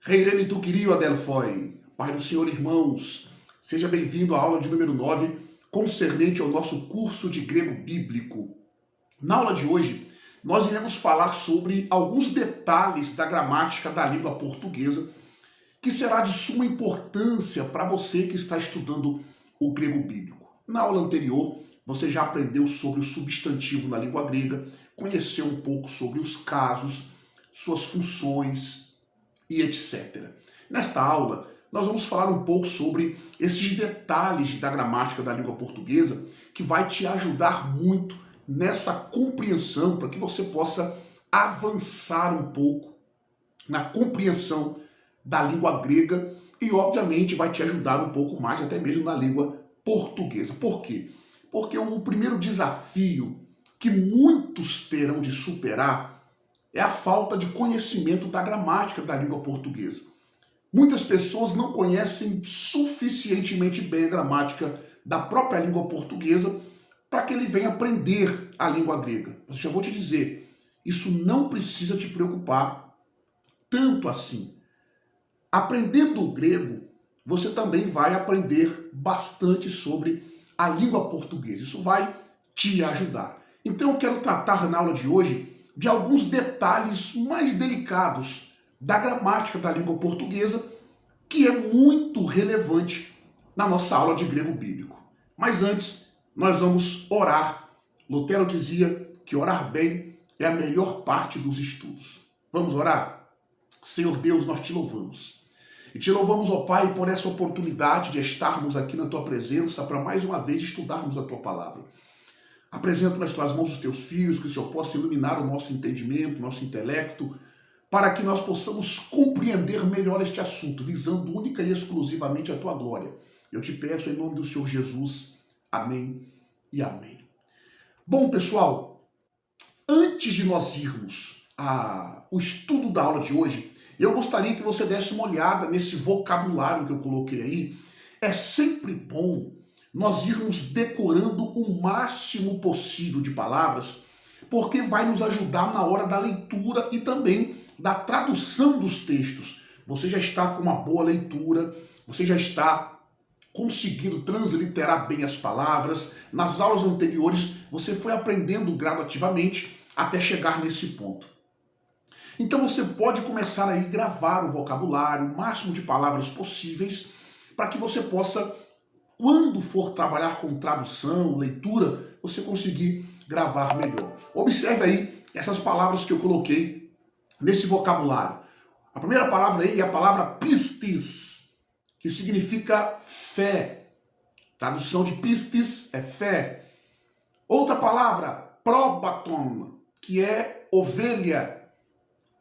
Reirene tu queria, Adelfoi. Pai do Senhor, irmãos, seja bem-vindo à aula de número 9, concernente ao nosso curso de grego bíblico. Na aula de hoje, nós iremos falar sobre alguns detalhes da gramática da língua portuguesa, que será de suma importância para você que está estudando o grego bíblico. Na aula anterior, você já aprendeu sobre o substantivo na língua grega, conheceu um pouco sobre os casos, suas funções e etc. Nesta aula, nós vamos falar um pouco sobre esses detalhes da gramática da língua portuguesa que vai te ajudar muito nessa compreensão para que você possa avançar um pouco na compreensão da língua grega e, obviamente, vai te ajudar um pouco mais até mesmo na língua portuguesa. Por quê? Porque o primeiro desafio que muitos terão de superar é a falta de conhecimento da gramática da língua portuguesa. Muitas pessoas não conhecem suficientemente bem a gramática da própria língua portuguesa para que ele venha aprender a língua grega. Eu já vou te dizer, isso não precisa te preocupar tanto assim. Aprendendo o grego, você também vai aprender bastante sobre a língua portuguesa. Isso vai te ajudar. Então eu quero tratar na aula de hoje de alguns detalhes mais delicados da gramática da língua portuguesa, que é muito relevante na nossa aula de grego bíblico. Mas antes, nós vamos orar. Lutero dizia que orar bem é a melhor parte dos estudos. Vamos orar? Senhor Deus, nós te louvamos. E te louvamos, ó Pai, por essa oportunidade de estarmos aqui na tua presença para mais uma vez estudarmos a tua palavra. Apresento nas tuas mãos os teus filhos, que o Senhor possa iluminar o nosso entendimento, o nosso intelecto, para que nós possamos compreender melhor este assunto, visando única e exclusivamente a tua glória. Eu te peço em nome do Senhor Jesus. Amém e amém. Bom, pessoal, antes de nós irmos ao estudo da aula de hoje, eu gostaria que você desse uma olhada nesse vocabulário que eu coloquei aí. É sempre bom nós irmos decorando o máximo possível de palavras, porque vai nos ajudar na hora da leitura e também da tradução dos textos. Você já está com uma boa leitura, você já está conseguindo transliterar bem as palavras. Nas aulas anteriores, você foi aprendendo gradativamente até chegar nesse ponto. Então você pode começar aí a gravar o vocabulário, o máximo de palavras possíveis, para que você possa, quando for trabalhar com tradução, leitura, você conseguir gravar melhor. Observe aí essas palavras que eu coloquei nesse vocabulário. A primeira palavra aí é a palavra pistis, que significa fé. Tradução de pistis é fé. Outra palavra, probaton, que é ovelha.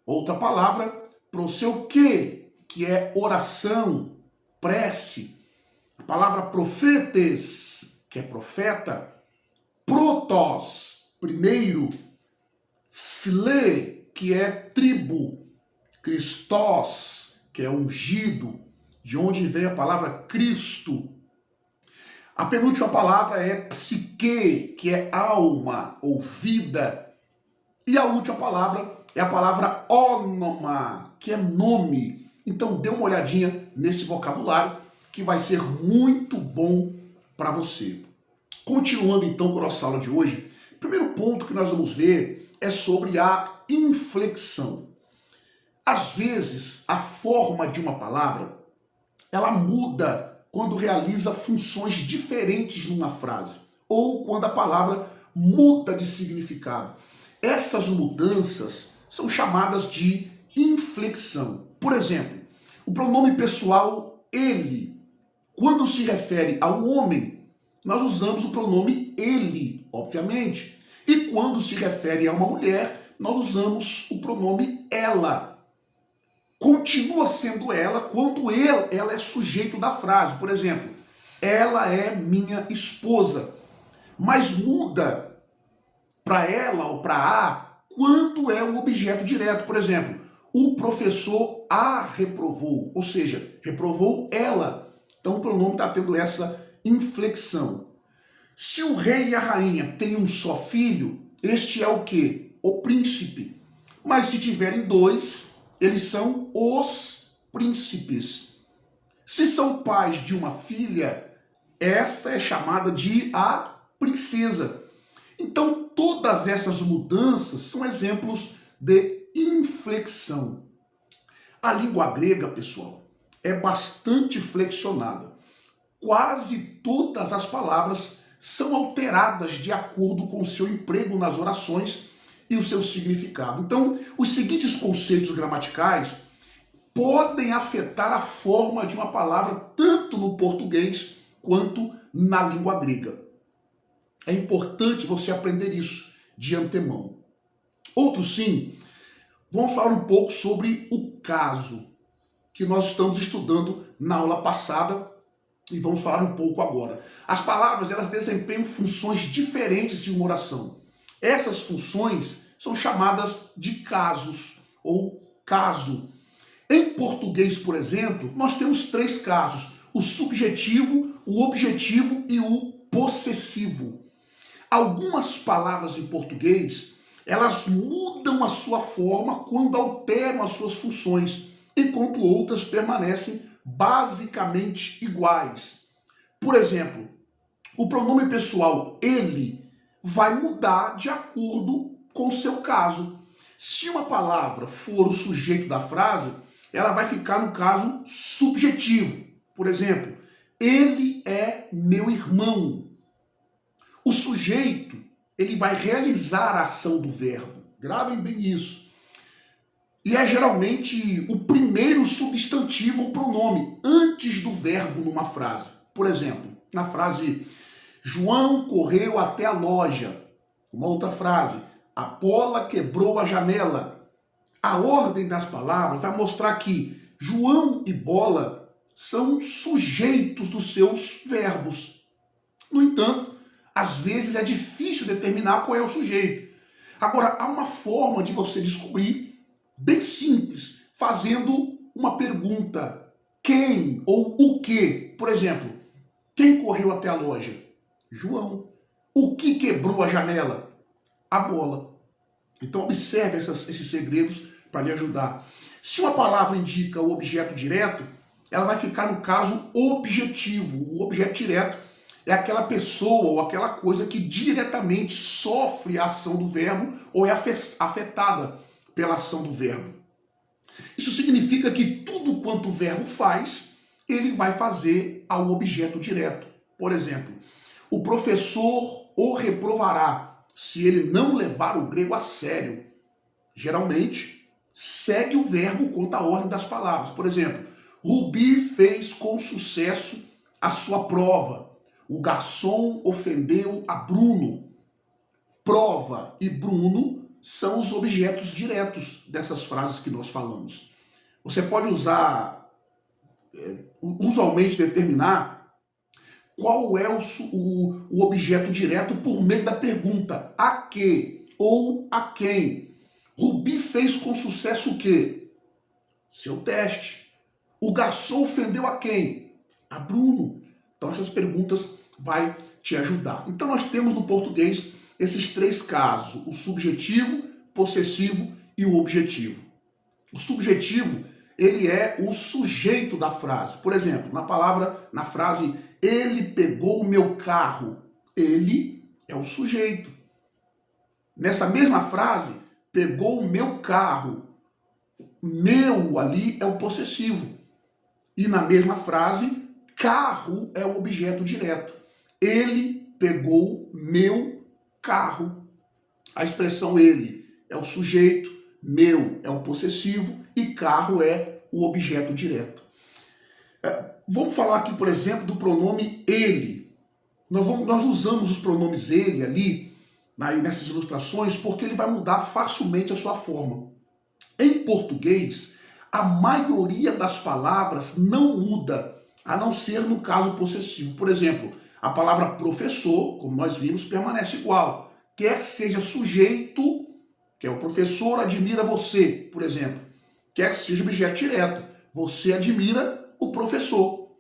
Outra palavra, proseuche, que é oração, prece. A palavra profetes, que é profeta. Protos, primeiro. Phile, que é tribo. Christos, que é ungido, de onde vem a palavra Cristo. A penúltima palavra é psique, que é alma ou vida. E a última palavra é a palavra ônoma, que é nome. Então dê uma olhadinha nesse vocabulário, que vai ser muito bom para você. Continuando então com a nossa aula de hoje, o primeiro ponto que nós vamos ver é sobre a inflexão. Às vezes, a forma de uma palavra, ela muda quando realiza funções diferentes numa frase, ou quando a palavra muda de significado. Essas mudanças são chamadas de inflexão. Por exemplo, o pronome pessoal ele. Quando se refere a um homem, nós usamos o pronome ele, obviamente. E quando se refere a uma mulher, nós usamos o pronome ela. Continua sendo ela quando ela é sujeito da frase. Por exemplo, ela é minha esposa. Mas muda para ela ou para a quando é o objeto direto. Por exemplo, o professor a reprovou, ou seja, reprovou ela. Então o pronome está tendo essa inflexão. Se o rei e a rainha têm um só filho, este é o quê? O príncipe. Mas se tiverem dois, eles são os príncipes. Se são pais de uma filha, esta é chamada de a princesa. Então, todas essas mudanças são exemplos de inflexão. A língua grega, pessoal, é bastante flexionada. Quase todas as palavras são alteradas de acordo com o seu emprego nas orações e o seu significado. Então, os seguintes conceitos gramaticais podem afetar a forma de uma palavra tanto no português quanto na língua grega. É importante você aprender isso de antemão. Outro sim, vamos falar um pouco sobre o caso, que nós estamos estudando na aula passada e vamos falar um pouco agora. As palavras, elas desempenham funções diferentes de uma oração. Essas funções são chamadas de casos ou caso. Em português, por exemplo, nós temos 3 casos: o subjetivo, o objetivo e o possessivo. Algumas palavras em português, elas mudam a sua forma quando alteram as suas funções, enquanto outras permanecem basicamente iguais. Por exemplo, o pronome pessoal ele vai mudar de acordo com o seu caso. Se uma palavra for o sujeito da frase, ela vai ficar no caso subjetivo. Por exemplo, ele é meu irmão. O sujeito, ele vai realizar a ação do verbo. Gravem bem isso. E é geralmente o primeiro substantivo ou pronome antes do verbo numa frase. Por exemplo, na frase João correu até a loja. Uma outra frase, a bola quebrou a janela. A ordem das palavras vai mostrar que João e bola são sujeitos dos seus verbos. No entanto, às vezes é difícil determinar qual é o sujeito. Agora, há uma forma de você descobrir, bem simples, fazendo uma pergunta. Quem ou o que? Por exemplo, quem correu até a loja? João. O que quebrou a janela? A bola. Então, observe esses segredos para lhe ajudar. Se uma palavra indica o objeto direto, ela vai ficar no caso objetivo. O objeto direto é aquela pessoa ou aquela coisa que diretamente sofre a ação do verbo ou é afetada pela ação do verbo. Isso significa que tudo quanto o verbo faz, ele vai fazer ao objeto direto. Por exemplo, o professor o reprovará se ele não levar o grego a sério. Geralmente, segue o verbo quanto à ordem das palavras. Por exemplo, Rubi fez com sucesso a sua prova. O garçom ofendeu a Bruno. Prova e Bruno são os objetos diretos dessas frases que nós falamos. Você pode usar, usualmente determinar qual é o objeto direto por meio da pergunta. A que ou a quem? Rubi fez com sucesso o quê? Seu teste. O garçom ofendeu a quem? A Bruno. Então essas perguntas vai te ajudar. Então nós temos no português esses 3 casos: o subjetivo, possessivo e o objetivo. O subjetivo, ele é o sujeito da frase. Por exemplo, na frase ele pegou o meu carro, ele é o sujeito. Nessa mesma frase, pegou o meu carro, meu ali é o possessivo. E na mesma frase, carro é o objeto direto. Ele pegou meu carro. A expressão ele é o sujeito, meu é o possessivo e carro é o objeto direto. Vamos falar aqui, por exemplo, do pronome ele. Nós usamos os pronomes ele ali, nessas ilustrações, porque ele vai mudar facilmente a sua forma. Em português, a maioria das palavras não muda, a não ser no caso possessivo. Por exemplo, a palavra professor, como nós vimos, permanece igual. Quer seja sujeito, que é o professor admira você, por exemplo. Quer seja objeto direto, você admira o professor.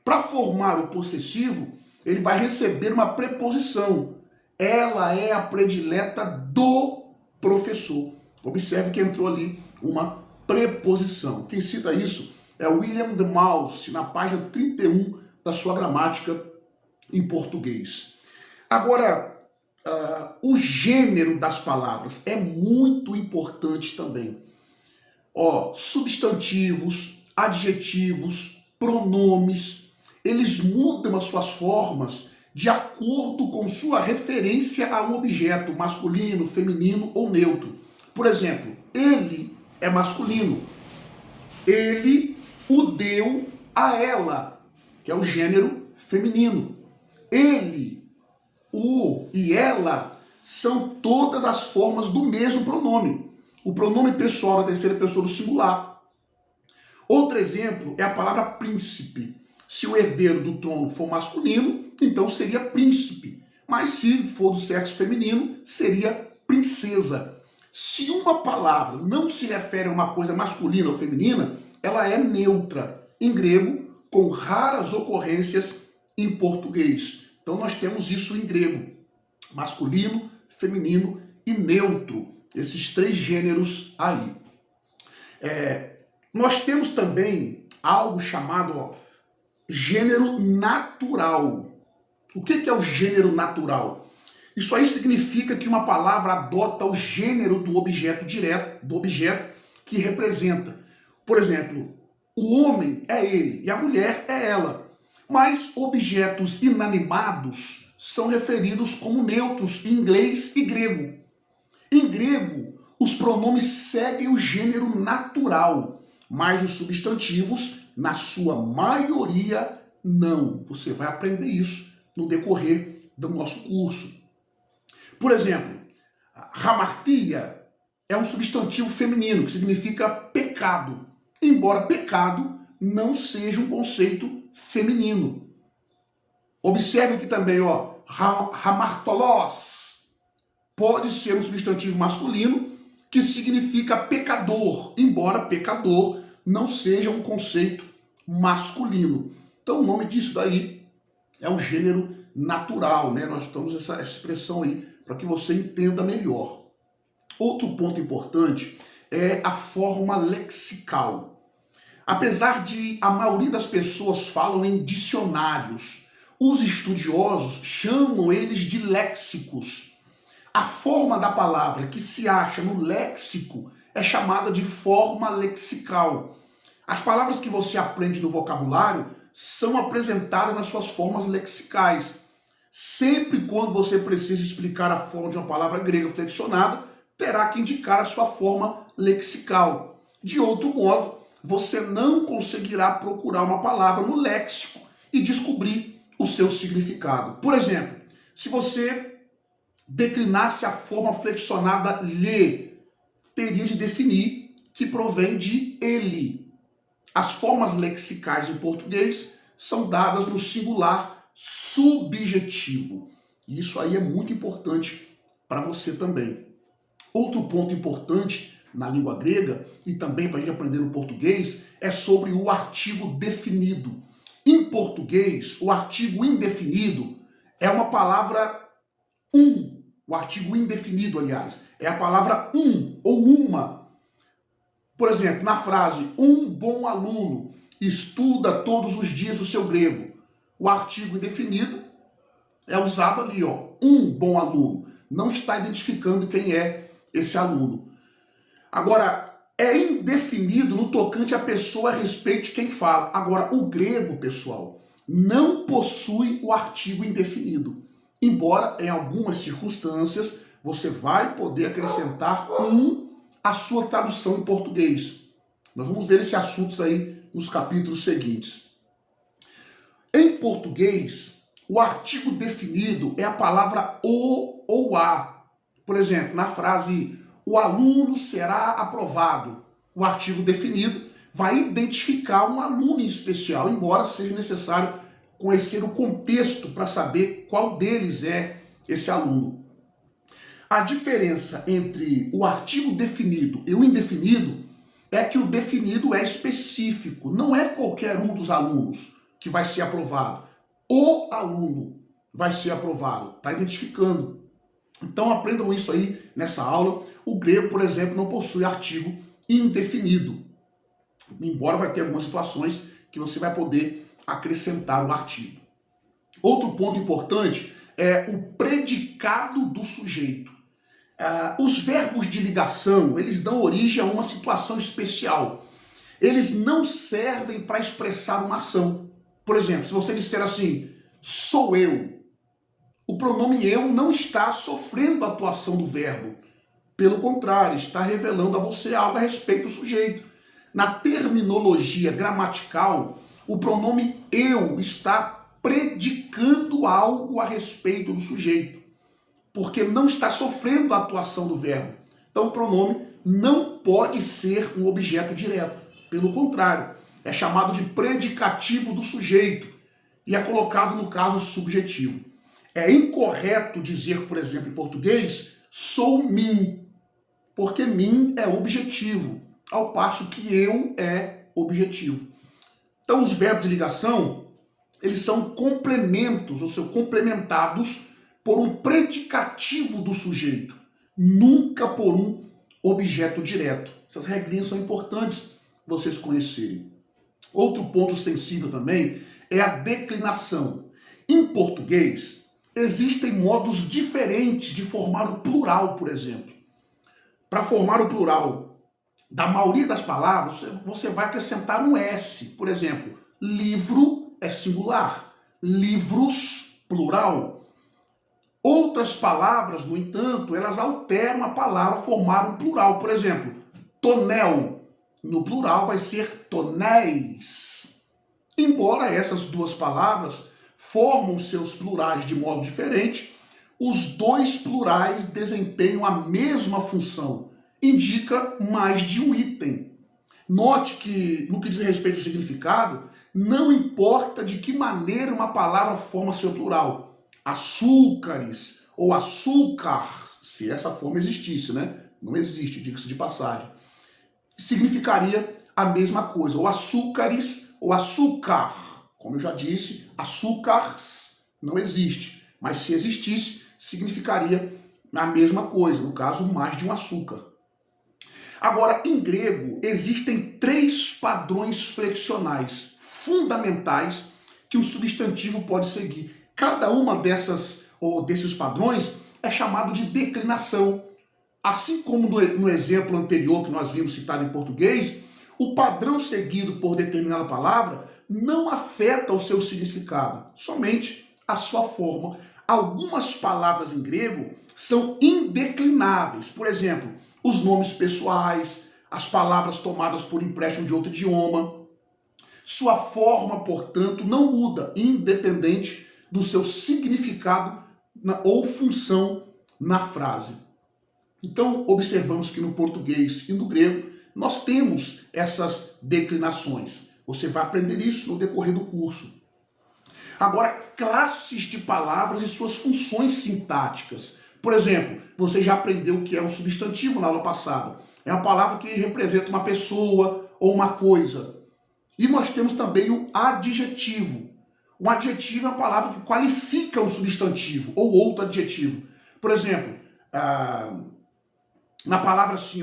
Para formar o possessivo, ele vai receber uma preposição. Ela é a predileta do professor. Observe que entrou ali uma preposição. Quem cita isso É William de Mouse, na página 31 da sua gramática em português. Agora, o gênero das palavras é muito importante também. Substantivos, adjetivos, pronomes, eles mudam as suas formas de acordo com sua referência a um objeto masculino, feminino ou neutro. Por exemplo, ele é masculino. Ele o deu a ela, que é o gênero feminino. Ele, o e ela são todas as formas do mesmo pronome. O pronome pessoal da terceira pessoa do singular. Outro exemplo é a palavra príncipe. Se o herdeiro do trono for masculino, então seria príncipe. Mas se for do sexo feminino, seria princesa. Se uma palavra não se refere a uma coisa masculina ou feminina, ela é neutra em grego, com raras ocorrências em português. Então nós temos isso em grego: masculino, feminino e neutro. Esses três gêneros aí. Nós temos também algo chamado gênero natural. O que é o gênero natural? Isso aí significa que uma palavra adota o gênero do objeto direto, do objeto que representa. Por exemplo, o homem é ele e a mulher é ela. Mas objetos inanimados são referidos como neutros em inglês e grego. Em grego, os pronomes seguem o gênero natural, mas os substantivos, na sua maioria, não. Você vai aprender isso no decorrer do nosso curso. Por exemplo, hamartia é um substantivo feminino que significa pecado, embora pecado não seja um conceito feminino. Observe aqui também, hamartolos pode ser um substantivo masculino que significa pecador, embora pecador não seja um conceito masculino. Então o nome disso daí é o gênero natural, né? Nós temos essa expressão aí para que você entenda melhor. Outro ponto importante é a forma lexical. Apesar de a maioria das pessoas falam em dicionários, os estudiosos chamam eles de léxicos. A forma da palavra que se acha no léxico é chamada de forma lexical. As palavras que você aprende no vocabulário são apresentadas nas suas formas lexicais. Sempre quando você precisa explicar a forma de uma palavra grega flexionada, terá que indicar a sua forma lexical. De outro modo, você não conseguirá procurar uma palavra no léxico e descobrir o seu significado. Por exemplo, se você declinasse a forma flexionada lhe, teria de definir que provém de ele. As formas lexicais em português são dadas no singular subjetivo. E isso aí é muito importante para você também. Outro ponto importante na língua grega, e também para a gente aprender no português, é sobre o artigo definido. Em português, o artigo indefinido é uma palavra o artigo indefinido, aliás, é a palavra ou uma. Por exemplo, na frase, um bom aluno estuda todos os dias o seu grego. O artigo indefinido é usado ali, um bom aluno. Não está identificando quem é esse aluno. Agora, é indefinido no tocante à pessoa a respeito de quem fala. Agora, o grego, pessoal, não possui o artigo indefinido. Embora, em algumas circunstâncias, você vai poder acrescentar à sua tradução em português. Nós vamos ver esses assuntos aí nos capítulos seguintes. Em português, o artigo definido é a palavra o ou a. Por exemplo, na frase, o aluno será aprovado, o artigo definido vai identificar um aluno em especial, embora seja necessário conhecer o contexto para saber qual deles é esse aluno. A diferença entre o artigo definido e o indefinido é que o definido é específico, não é qualquer um dos alunos que vai ser aprovado. O aluno vai ser aprovado, está identificando. Então aprendam isso aí nessa aula. O grego, por exemplo, não possui artigo indefinido. embora vai ter algumas situações que você vai poder acrescentar o artigo. Outro ponto importante é o predicado do sujeito. Os verbos de ligação, eles dão origem a uma situação especial. Eles não servem para expressar uma ação. Por exemplo, se você disser assim, sou eu, o pronome eu não está sofrendo a atuação do verbo. Pelo contrário, está revelando a você algo a respeito do sujeito. Na terminologia gramatical, o pronome eu está predicando algo a respeito do sujeito, porque não está sofrendo a atuação do verbo. Então o pronome não pode ser um objeto direto. Pelo contrário, é chamado de predicativo do sujeito e é colocado no caso subjetivo. É incorreto dizer, por exemplo, em português, sou mim, porque mim é objetivo, ao passo que eu é objetivo. Então os verbos de ligação, eles são complementos, ou seja, complementados por um predicativo do sujeito, nunca por um objeto direto. Essas regrinhas são importantes vocês conhecerem. Outro ponto sensível também é a declinação. Em português, existem modos diferentes de formar o plural, por exemplo. Para formar o plural da maioria das palavras, você vai acrescentar um S. Por exemplo, livro é singular, livros, plural. Outras palavras, no entanto, elas alteram a palavra, formar um plural. Por exemplo, tonel, no plural vai ser tonéis. Embora essas duas palavras formam seus plurais de modo diferente, os dois plurais desempenham a mesma função, indica mais de um item. Note que, no que diz respeito ao significado, não importa de que maneira uma palavra forma seu plural. Açúcares ou açúcar, se essa forma existisse, né? Não existe, diga-se de passagem. Significaria a mesma coisa, ou açúcares ou açúcar. Como eu já disse, açúcares não existe, mas se existisse, significaria a mesma coisa, no caso, mais de um açúcar. Agora, em grego, existem 3 padrões flexionais fundamentais que um substantivo pode seguir. Cada uma desses padrões é chamado de declinação. Assim como no exemplo anterior que nós vimos citado em português, o padrão seguido por determinada palavra não afeta o seu significado, somente a sua forma. Algumas palavras em grego são indeclináveis. Por exemplo, os nomes pessoais, as palavras tomadas por empréstimo de outro idioma. Sua forma, portanto, não muda, independente do seu significado ou função na frase. Então, observamos que no português e no grego, nós temos essas declinações. Você vai aprender isso no decorrer do curso. Agora, classes de palavras e suas funções sintáticas. Por exemplo, você já aprendeu o que é um substantivo na aula passada. É uma palavra que representa uma pessoa ou uma coisa. E nós temos também o adjetivo. O adjetivo é uma palavra que qualifica um substantivo ou outro adjetivo. Por exemplo, na palavra assim,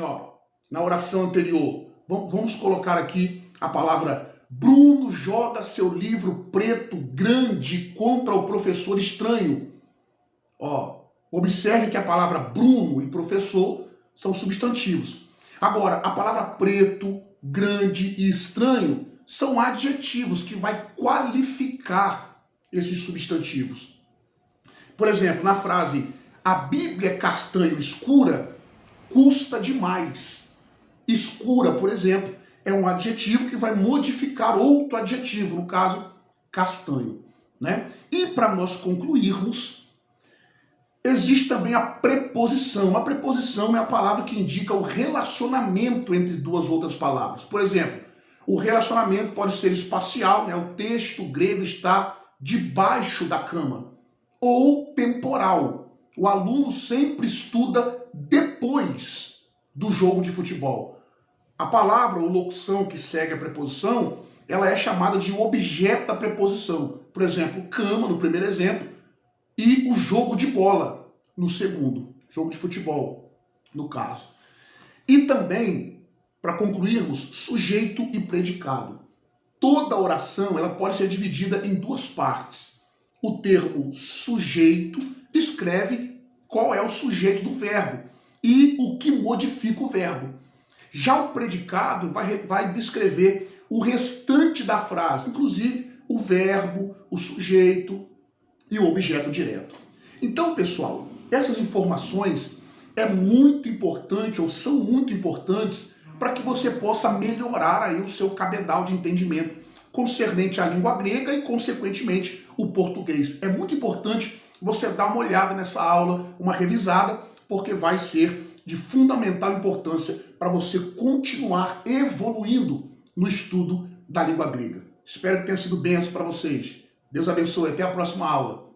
na oração anterior, vamos colocar aqui a palavra Bruno joga seu livro preto grande contra o professor estranho. Observe que a palavra Bruno e professor são substantivos. Agora, a palavra preto, grande e estranho são adjetivos que vai qualificar esses substantivos. Por exemplo, na frase a Bíblia é castanho escura, custa demais. Escura, por exemplo, é um adjetivo que vai modificar outro adjetivo, no caso, castanho, né? E para nós concluirmos, existe também a preposição. A preposição é a palavra que indica o relacionamento entre duas outras palavras. Por exemplo, o relacionamento pode ser espacial, né? O texto grego está debaixo da cama. Ou temporal. O aluno sempre estuda depois do jogo de futebol. A palavra ou locução que segue a preposição, ela é chamada de objeto da preposição. Por exemplo, cama, no primeiro exemplo, e o jogo de bola, no segundo. Jogo de futebol, no caso. E também para concluirmos, sujeito e predicado. Toda oração ela pode ser dividida em duas partes. O termo sujeito descreve qual é o sujeito do verbo e o que modifica o verbo. Já o predicado vai descrever o restante da frase, inclusive o verbo, o sujeito e o objeto direto. Então, pessoal, essas informações é muito importante ou são muito importantes para que você possa melhorar aí o seu cabedal de entendimento concernente à língua grega e, consequentemente, o português. É muito importante você dar uma olhada nessa aula, uma revisada, porque vai ser de fundamental importância para você continuar evoluindo no estudo da língua grega. Espero que tenha sido bênção para vocês. Deus abençoe. Até a próxima aula.